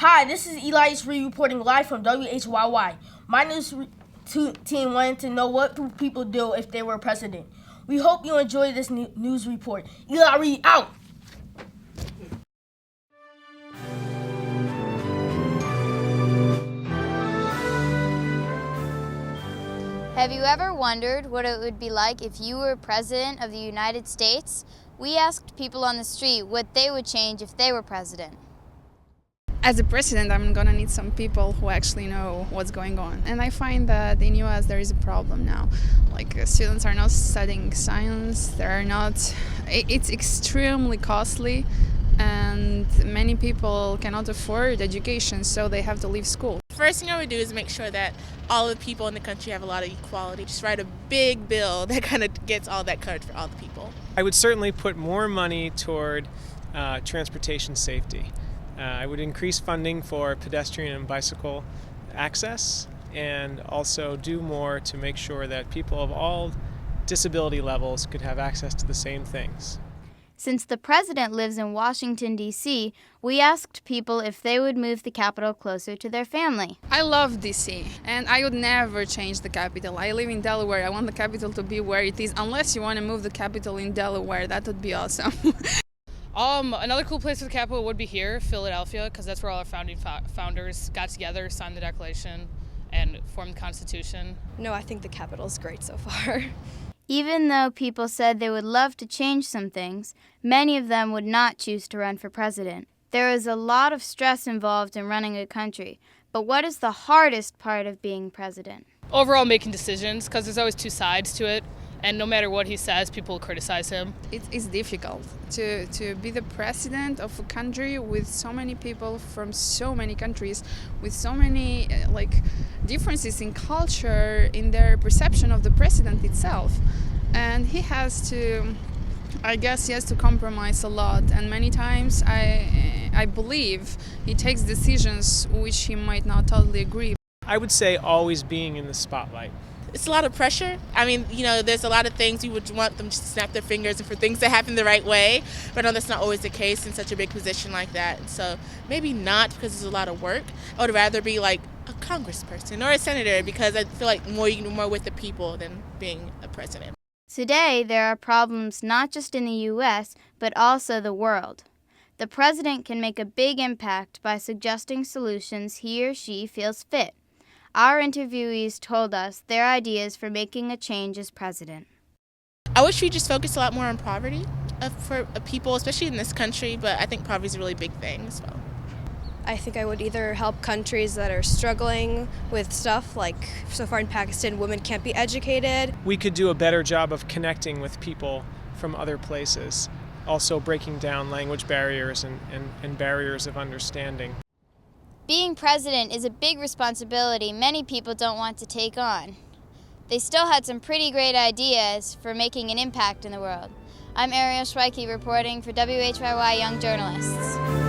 Hi, this is Elias Reed reporting live from WHYY. My news team wanted to know what would people do if they were president. We hope you enjoy this news report. Eli Reed out! Have you ever wondered what it would be like if you were president of the United States? We asked people on the street what they would change if they were president. As a president, I'm gonna need some people who actually know what's going on. And I find that in US there is a problem now. Like students are not studying science, it's extremely costly, and many people cannot afford education, so they have to leave school. First thing I would do is make sure that all the people in the country have a lot of equality. Just write a big bill that kind of gets all that covered for all the people. I would certainly put more money toward transportation safety. I would increase funding for pedestrian and bicycle access, and also do more to make sure that people of all disability levels could have access to the same things. Since the president lives in Washington, D.C., we asked people if they would move the capital closer to their family. I love DC, and I would never change the capital. I live in Delaware. I want the capital to be where it is, unless you want to move the capital in Delaware. That would be awesome. Another cool place for the capital would be here, Philadelphia, because that's where all our founding founders got together, signed the Declaration, and formed the Constitution. No, I think the capital's great so far. Even though people said they would love to change some things, many of them would not choose to run for president. There is a lot of stress involved in running a country, but what is the hardest part of being president? Overall, making decisions, because there's always two sides to it, and no matter what he says, people will criticize him. It's difficult to be the president of a country with so many people from so many countries, with so many differences in culture, in their perception of the president itself. And he has to compromise a lot, and many times I believe he takes decisions which he might not totally agree. I would say always being in the spotlight. It's a lot of pressure. I mean, there's a lot of things you would want them to snap their fingers and for things to happen the right way, but no, that's not always the case in such a big position like that. And so maybe not, because it's a lot of work. I would rather be like a congressperson or a senator, because I feel like you can do more with the people than being a president. Today, there are problems not just in the U.S., but also the world. The president can make a big impact by suggesting solutions he or she feels fit. Our interviewees told us their ideas for making a change as president. I wish we just focused a lot more on poverty for people, especially in this country, but I think poverty is a really big thing as well. I think I would either help countries that are struggling with stuff, like so far in Pakistan, women can't be educated. We could do a better job of connecting with people from other places, also breaking down language barriers and barriers of understanding. Being president is a big responsibility many people don't want to take on. They still had some pretty great ideas for making an impact in the world. I'm WHYY reporting for WHYY Young Journalists.